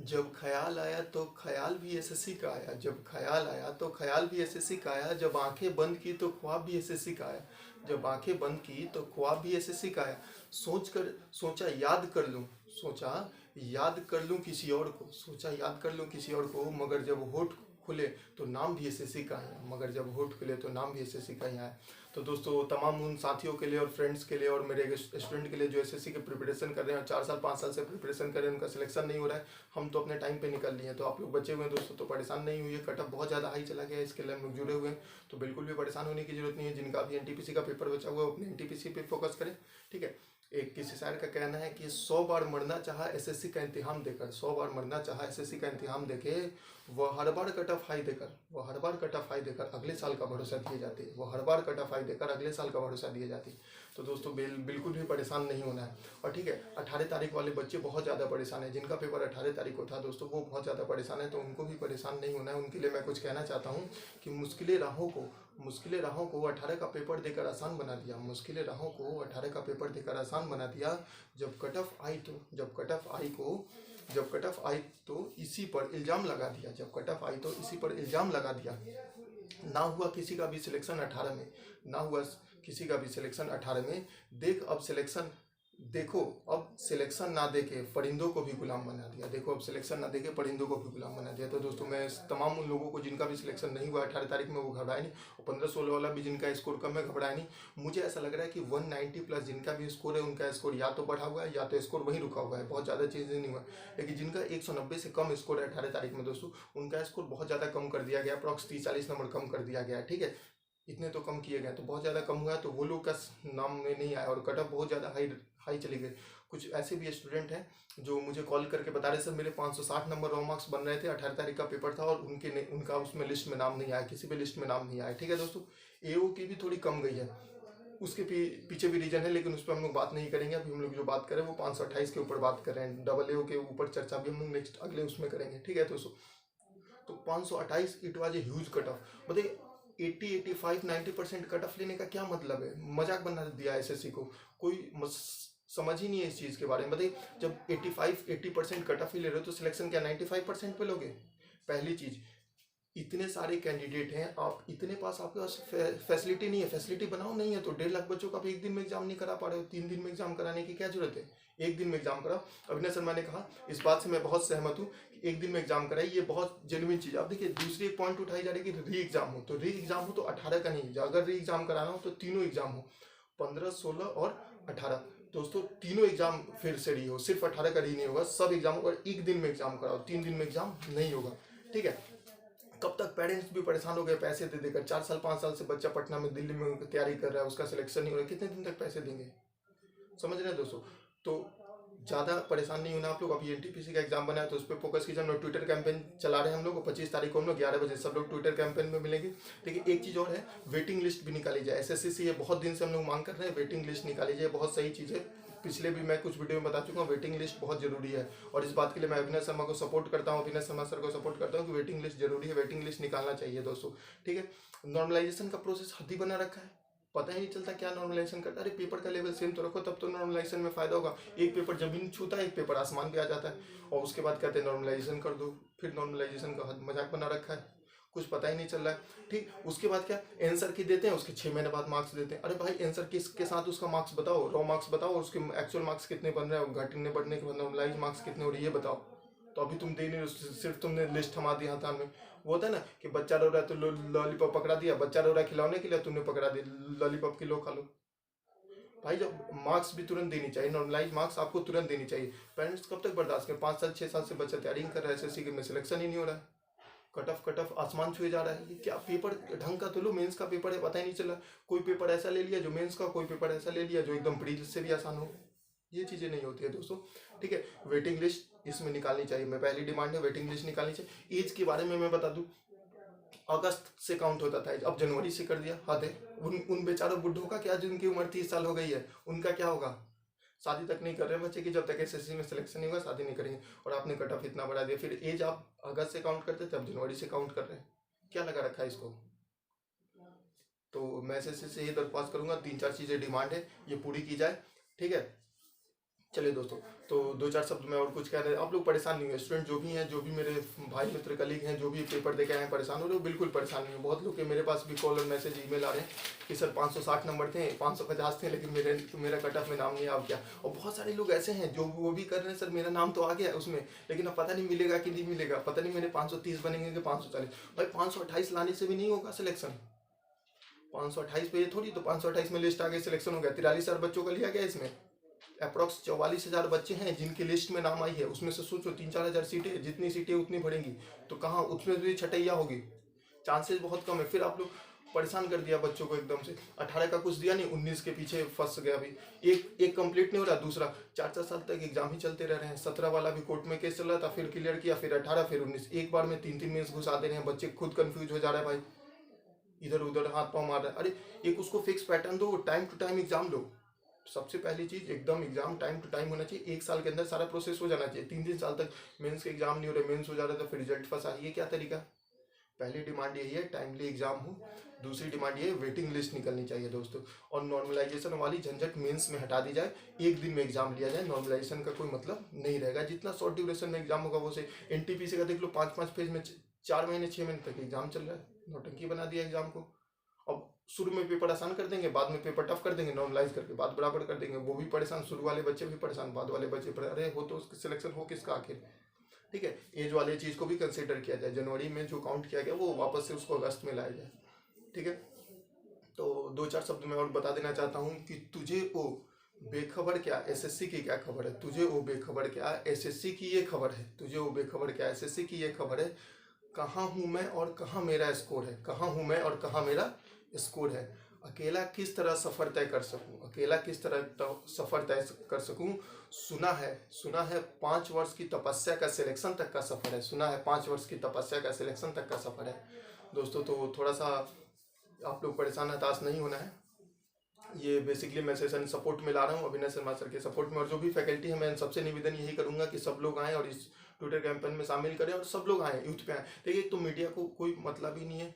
जब ख्याल आया तो ख्याल भी एसएससी का आया, जब ख्याल आया तो ख्याल भी एसएससी का आया, जब आंखें बंद की तो ख्वाब भी एसएससी का आया, जब आंखें बंद की तो ख्वाब भी एसएससी का आया। सोच कर सोचा याद कर लूं, सोचा याद कर लूं किसी और को, सोचा याद कर लूं किसी और को, मगर जब होठ खुले तो नाम भी एसएससी का आया, मगर जब होठ खुले तो नाम भी एसएससी का ही आया। तो दोस्तों, तमाम उन साथियों के लिए और फ्रेंड्स के लिए और मेरे स्टूडेंट के लिए जो एसएससी के प्रिपरेशन कर रहे हैं, 4 साल 5 साल से प्रिपरेशन कर रहे हैं, उनका सिलेक्शन नहीं हो रहा है, हम तो अपने टाइम पे निकल लिए हैं। तो आप लोग बचे हुए हैं दोस्तों, तो परेशान नहीं हुई है। कट ऑफ बहुत ज़्यादा हाई चला गया है, इसके लिए हम लोग जुड़े हुए हैं, तो बिल्कुल भी परेशान होने की जरूरत नहीं है। जिनका भी एनटीपीसी का पेपर बचा हुआ है, अपने एनटीपीसी पे फोकस करें, ठीक है। एक किसी शायर का कहना है कि 100 बार मरना चाहा एसएससी का इम्तिहान देकर, 100 बार मरना चाहा एसएससी का इम्तिहान देके, वह हर बार कट ऑफ हाई देकर, वह हर बार कट ऑफ हाई देकर अगले साल का भरोसा दिए जाते हैं, वह हर बार कट ऑफ हाई देकर अगले साल का भरोसा दिए जाते हैं। तो दोस्तों, बिल्कुल भी परेशान नहीं होना है। और ठीक है, 18 तारीख वाले बच्चे बहुत ज़्यादा परेशान है, जिनका पेपर 18 तारीख को था दोस्तों, वो बहुत ज़्यादा परेशान है, तो उनको भी परेशान नहीं होना है। उनके लिए मैं कुछ कहना चाहता हूँ कि मुश्किलें राहों को 18 का पेपर देकर आसान बना दिया, मुश्किलें राहों को 18 का पेपर देकर आसान बना दिया। जब कट ऑफ आई तो जब कट ऑफ आई तो इसी पर इल्ज़ाम लगा दिया, जब कट ऑफ आई तो इसी पर इल्ज़ाम लगा दिया। ना हुआ किसी का भी सिलेक्शन 18 में, ना हुआ किसी का भी सिलेक्शन 18 में। देख अब सिलेक्शन देखो अब सिलेक्शन ना देके परिंदों को भी गुलाम बना दिया, देखो अब सिलेक्शन ना देके परिंदों को भी गुलाम बना दिया। तो दोस्तों, मैं तमाम उन लोगों को जिनका भी सिलेक्शन नहीं हुआ 18 तारीख में, वो घबराए नहीं, और 15-16 वाला भी जिनका स्कोर कम है, घबराए नहीं। मुझे ऐसा लग रहा है कि 190 प्लस जिनका भी स्कोर है, उनका स्कोर या तो बढ़ा हुआ है या तो स्कोर वहीं रुका हुआ है, बहुत ज़्यादा चेंज नहीं हुआ। लेकिन जिनका 190 से कम स्कोर है 18 तारीख में दोस्तों, उनका स्कोर बहुत ज़्यादा कम कर दिया गया, अप्रॉक्स 30-40 नंबर कम कर दिया गया, ठीक है। इतने तो कम किए गए, तो बहुत ज़्यादा कम हुआ है, तो वो लोग का नाम में नहीं आया, और कट ऑफ बहुत ज़्यादा हाई हाई चली गई। कुछ ऐसे भी स्टूडेंट हैं जो मुझे कॉल करके बता रहे, सर मेरे 560 नंबर रॉ मार्क्स बन रहे थे, 18 तारीख का पेपर था और उनका उसमें लिस्ट में नाम नहीं आया, किसी भी लिस्ट में नाम नहीं आया, ठीक है दोस्तों। एओ की भी थोड़ी कम गई है, उसके पीछे भी रीजन है, लेकिन उस पर हम लोग बात नहीं करेंगे। अभी हम लोग जो बात करें वो 528 के ऊपर बात कर रहे हैं, डबल एओ के ऊपर चर्चा भी हम लोग नेक्स्ट अगले उसमें करेंगे, ठीक है दोस्तों। तो 528 it was a huge cut off, बताइए 80, 85, 90% कट ऑफ लेने का क्या मतलब है? मजाक बना दिया एसएससी को, कोई समझ ही नहीं है इस चीज़ के बारे में। बताइए, जब 85-80% कट ऑफ ही ले रहे हो तो सिलेक्शन क्या 95% पे लोगे? पहली चीज़, इतने सारे कैंडिडेट हैं, आप इतने पास आपके पास फैसिलिटी नहीं है, फैसिलिटी बनाओ। नहीं है तो 1.5 लाख बच्चों का आप एक दिन में एग्जाम नहीं करा पा रहे हो, 3 दिन में एग्जाम कराने की क्या जरूरत है? एक दिन में एग्जाम कराओ। अविनाश शर्मा ने कहा, इस बात से मैं बहुत सहमत हूँ कि एक दिन में एग्जाम कराई, ये बहुत जेन्युइन चीज़ है। अब देखिए, दूसरी एक पॉइंट उठाई जा रही है कि री एग्जाम हो, तो री एग्जाम हो तो 18 का नहीं, अगर री एग्जाम कराना हो तो तीनों एग्जाम हो, 15, 16 और 18। दोस्तों, तीनों एग्जाम फिर से री हो, सिर्फ 18 का री नहीं होगा, सब एग्जाम होगा, एक दिन में एग्जाम कराओ, 3 दिन में एग्जाम नहीं होगा, ठीक है। कब तक पेरेंट्स भी परेशान हो गए पैसे दे देकर, 4 साल 5 साल से बच्चा पटना में दिल्ली में तैयारी कर रहा है, उसका सिलेक्शन नहीं हो रहा है, कितने दिन तक पैसे देंगे? समझ रहे हैं दोस्तों। तो ज़्यादा परेशान नहीं होना आप लोग। अभी एनटीपीसी का एग्जाम बना है तो उस पर फोकस कीजिए। हम लोग ट्विटर कैंपेन चला रहे हैं, हम लोग 25 तारीख को हम लोग 11 बजे सब लोग ट्विटर कैंपेन में मिलेंगे। देखिए, एक चीज़ और है, वेटिंग लिस्ट भी निकाली जाए। एसएससी से ये बहुत दिन से हम लोग मांग कर रहे हैं, वेटिंग लिस्ट निकाली जाए, बहुत सही चीज़ है। पिछले भी मैं कुछ वीडियो में बता चुका हूँ, वेटिंग लिस्ट बहुत जरूरी है, और इस बात के लिए मैं अविनाश शर्मा को सपोर्ट करता हूँ, अविनाश शर्मा सर को सपोर्ट करता हूँ कि वेटिंग लिस्ट जरूरी है, वेटिंग लिस्ट निकालना चाहिए दोस्तों, ठीक है। नॉर्मलाइजेशन का प्रोसेस हद ही बना रखा है, पता ही नहीं चलता क्या नॉर्मलाइजेशन करता है। अरे पेपर का लेवल सेम तो रखो, तब तो नॉर्मलाइजेशन में फायदा होगा। एक पेपर जमीन छूता है, एक पेपर आसमान पे आ जाता है, और उसके बाद कहते हैं नॉर्मलाइजेशन कर दो, फिर नॉर्मलाइजेशन का मजाक बना रखा है, कुछ पता ही नहीं चल रहा है, ठीक। उसके बाद क्या, आंसर की देते हैं, उसके 6 महीने बाद मार्क्स देते हैं। अरे भाई, आंसर के साथ उसका मार्क्स बताओ, रॉ मार्क्स बताओ, उसके एक्चुअल मार्क्स कितने बन रहे हैं, घटने बढ़ने के बाद नॉर्मलाइज मार्क्स कितने हो रही है बताओ। तो अभी तुम दे नहीं, सिर्फ तुमने लिस्ट थमा दी हाथ में। वो होता है ना कि बच्चा रो रहा है तो लॉलीपॉप पकड़ा दिया, बच्चा रो रहा है खिलौने के लिए, तुमने पकड़ा दिया लॉलीपॉप की, लो खा लो। भाई, जब मार्क्स भी तुरंत देनी चाहिए, नॉर्मलाइज मार्क्स आपको तुरंत देनी चाहिए। पेरेंट्स कब तक बर्दाश्त करें? 5 साल 6 साल से बच्चा तैयारी कर रहा है एसएससी के, में सिलेक्शन ही नहीं हो रहा है, कट ऑफ आसमान छुए जा रहा है। ये क्या पेपर ढंग का तो लो, मेंस का पेपर है, पता ही नहीं चला। कोई पेपर ऐसा ले लिया जो मेंस का, कोई पेपर ऐसा ले लिया जो एकदम प्री से भी आसान हो। ये चीज़ें नहीं होती है दोस्तों, ठीक है। वेटिंग लिस्ट इसमें निकालनी चाहिए, मैं पहली डिमांड है, वेटिंग लिस्ट निकालनी चाहिए। एज के बारे में मैं बता दूं, अगस्त से काउंट होता था, अब जनवरी से कर दिया, हद है। उन बेचारों बुढ़ों का क्या, जिनकी उम्र 30 साल हो गई है, उनका क्या होगा? शादी तक नहीं कर रहे बच्चे की, जब तक एसएससी में सिलेक्शन नहीं होगा शादी नहीं करेंगे। और आपने कट ऑफ इतना बढ़ा दिया, फिर एज आप अगस्त से काउंट करते थे, अब जनवरी से काउंट कर रहे हैं, क्या लगा रखा है इसको? तो मैं एसएससी से ये दरख्वास्त करूंगा, 3-4 चीज़ें डिमांड है, ये पूरी की जाए, ठीक है। चलिए दोस्तों, तो दो चार शब्द में और कुछ कह रहे हैं। आप लोग परेशान नहीं हुए, स्टूडेंट जो भी हैं, जो भी मेरे भाई मित्र कलीग हैं, जो भी पेपर दे के आए हैं परेशान हो रहे हो, बिल्कुल परेशान नहीं हो। बहुत लोग के मेरे पास भी कॉल और मैसेज ईमेल आ रहे हैं कि सर 560 नंबर थे, 550 थे, लेकिन मेरा कट ऑफ में नाम नहीं आ गया। और बहुत सारे लोग ऐसे हैं जो वो भी कर रहे हैं, सर मेरा नाम तो आ गया उसमें, लेकिन अब पता नहीं मिलेगा कि नहीं मिलेगा, पता नहीं मेरे 530 बनेंगे कि 540। भाई 528 लाने से भी नहीं होगा सिलेक्शन। 528 पे ये थोड़ी, तो 528 में लिस्ट आ गई, सिलेक्शन हो गया। 43,000 बच्चों का लिया गया इसमें, अप्रॉक्स 44,000 बच्चे हैं जिनकी लिस्ट में नाम आई है। उसमें से सोचो 3-4 हज़ार सीटें, जितनी सीटें उतनी भरेंगी, तो कहाँ उसमें भी छटैया होगी, चांसेस बहुत कम है। फिर आप लोग परेशान कर दिया बच्चों को एकदम से। 18 का कुछ दिया नहीं, 19 के पीछे फंस गया। अभी एक कंप्लीट नहीं हो रहा, दूसरा 4-4 साल तक एग्जाम ही चलते रह रहे हैं। 17 वाला भी कोर्ट में केस चल रहा था, फिर क्लियर किया, फिर 18, फिर 19, एक बार में 3-3 मीन्स घुसा दे रहे हैं। बच्चे खुद कंफ्यूज हो जा रहे हैं भाई, इधर उधर हाथ पाँव मार रहे हैं। अरे एक उसको फिक्स पैटर्न दो, टाइम टू टाइम एग्जाम लो। सबसे पहली चीज, एकदम एग्जाम टाइम टू टाइम होना चाहिए। एक साल के अंदर सारा प्रोसेस हो जाना चाहिए। 3-3 साल तक मेंस के एग्जाम नहीं हो रहे, मेंस हो जा रहा है तो फिर रिजल्ट फंसा, ये क्या तरीका। पहली डिमांड यही है, टाइमली एग्जाम हो। दूसरी डिमांड ये है, वेटिंग लिस्ट निकलनी चाहिए दोस्तों। और नॉर्मलाइजेशन वाली झंझट मेंस में हटा दी जाए, एक दिन में एग्जाम लिया जाए। नॉर्मलाइजेशन का कोई मतलब नहीं रहेगा। जितना शॉर्ट ड्यूरेशन में एग्जाम होगा वो से एनटीपीसी का देख लो, 5-5 पेज में 4 महीने 6 महीने तक एग्जाम चल रहा है। नौटंकी बना दिया एग्जाम को। अब शुरू में पेपर आसान कर देंगे, बाद में पेपर टफ कर देंगे, नॉर्मलाइज करके बाद बराबर कर देंगे। वो भी परेशान, शुरू वाले बच्चे भी परेशान, बाद वाले बच्चे अरे हो तो सिलेक्शन हो किसका आखिर। ठीक है, एज वाले चीज़ को भी कंसिडर किया जाए। जनवरी में जो काउंट किया गया वो वापस से उसको अगस्त में लाया जाए। ठीक है, तो दो चार शब्द में और बता देना चाहता हूँ कि तुझे ओ बेखबर क्या, एसएससी की क्या खबर है। तुझे ओ बेखबर क्या, एसएससी की ये खबर है। तुझे ओ बेखबर क्या, एसएससी की ये खबर है। कहाँ हूँ मैं और कहाँ मेरा स्कोर है। कहाँ हूँ मैं और कहाँ मेरा स्कोर है। अकेला किस तरह सफ़र तय कर सकूं, अकेला किस तरह सफ़र तय कर सकूं। सुना है 5 वर्ष की तपस्या का सिलेक्शन तक का सफ़र है। सुना है 5 वर्ष की तपस्या का सिलेक्शन तक का सफ़र है। दोस्तों तो थोड़ा सा आप लोग परेशान हताश नहीं होना है। ये बेसिकली मैं सेशन सपोर्ट में ला रहा हूँ, अभिनय शर्मा सर के सपोर्ट में। और जो भी फैकल्टी है, मैं सबसे निवेदन यही करूंगा कि सब लोग आएँ और इस ट्विटर कैंपेन में शामिल करें और सब लोग आएँ, यूथ पे आएँ। देखिए एक तो मीडिया को कोई मतलब ही नहीं है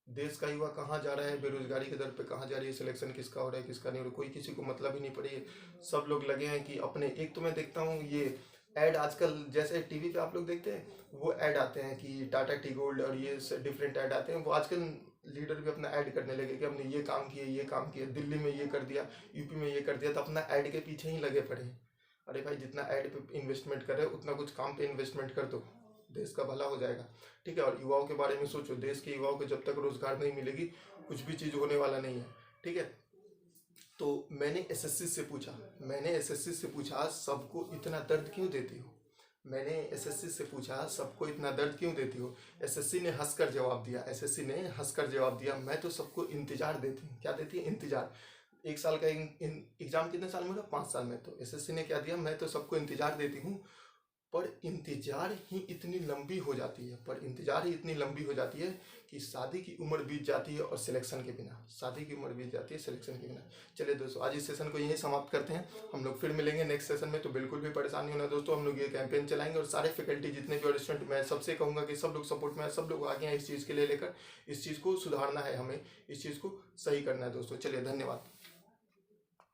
देश का युवा कहाँ जा रहा है, बेरोजगारी के दर पे कहाँ जा रही है, सिलेक्शन किसका हो रहा है किसका नहीं हो रहा, कोई किसी को मतलब ही नहीं पड़ी है। सब लोग लगे हैं कि अपने, एक तो मैं देखता हूँ ये ऐड आजकल, जैसे टीवी पे आप लोग देखते हैं वो ऐड आते हैं कि टाटा टी गोल्ड और ये डिफरेंट ऐड आते हैं। वो आजकल लीडर भी अपना ऐड करने लगे कि हमने ये काम किया, ये काम किया, दिल्ली में ये कर दिया, यूपी में ये कर दिया, तो अपना ऐड के पीछे ही लगे पड़े हैं। अरे भाई जितना ऐड पे इन्वेस्टमेंट करे उतना कुछ काम पे इन्वेस्टमेंट कर दो, देश का भला हो जाएगा। ठीक है, और युवाओं के बारे में सोचो। देश के युवाओं को जब तक रोजगार नहीं मिलेगी कुछ भी चीज़ होने वाला नहीं है। ठीक है, तो मैंने एसएससी से पूछा सबको इतना दर्द क्यों देती हो। मैंने एसएससी से पूछा सबको इतना दर्द क्यों देती हो। एसएससी ने हंसकर जवाब दिया, एसएससी ने हंसकर जवाब दिया, मैं तो सबको इंतजार देती हूँ। क्या देती है, इंतजार। एक साल का एग्जाम कितने साल में होगा, 5 साल में। तो एसएससी ने क्या दिया, मैं तो सबको इंतजार देती हूँ, पर इंतजार ही इतनी लंबी हो जाती है, पर इंतजार ही इतनी लंबी हो जाती है कि शादी की उम्र बीत जाती है और सिलेक्शन के बिना, शादी की उम्र बीत जाती है सिलेक्शन के बिना। चलिए दोस्तों, आज इस सेशन को यहीं समाप्त करते हैं। हम लोग फिर मिलेंगे नेक्स्ट सेशन में। तो बिल्कुल भी परेशानी होना दोस्तों, हम लोग ये कैंपेन चलाएंगे और सारे फैकल्टी जितने भी और स्टूडेंट, मैं सबसे कहूँगा कि सब लोग सपोर्ट में आए, सब लोग आगे हैं इस चीज़ के लिए लेकर। इस चीज़ को सुधारना है हमें, इस चीज़ को सही करना है दोस्तों। चलिए धन्यवाद।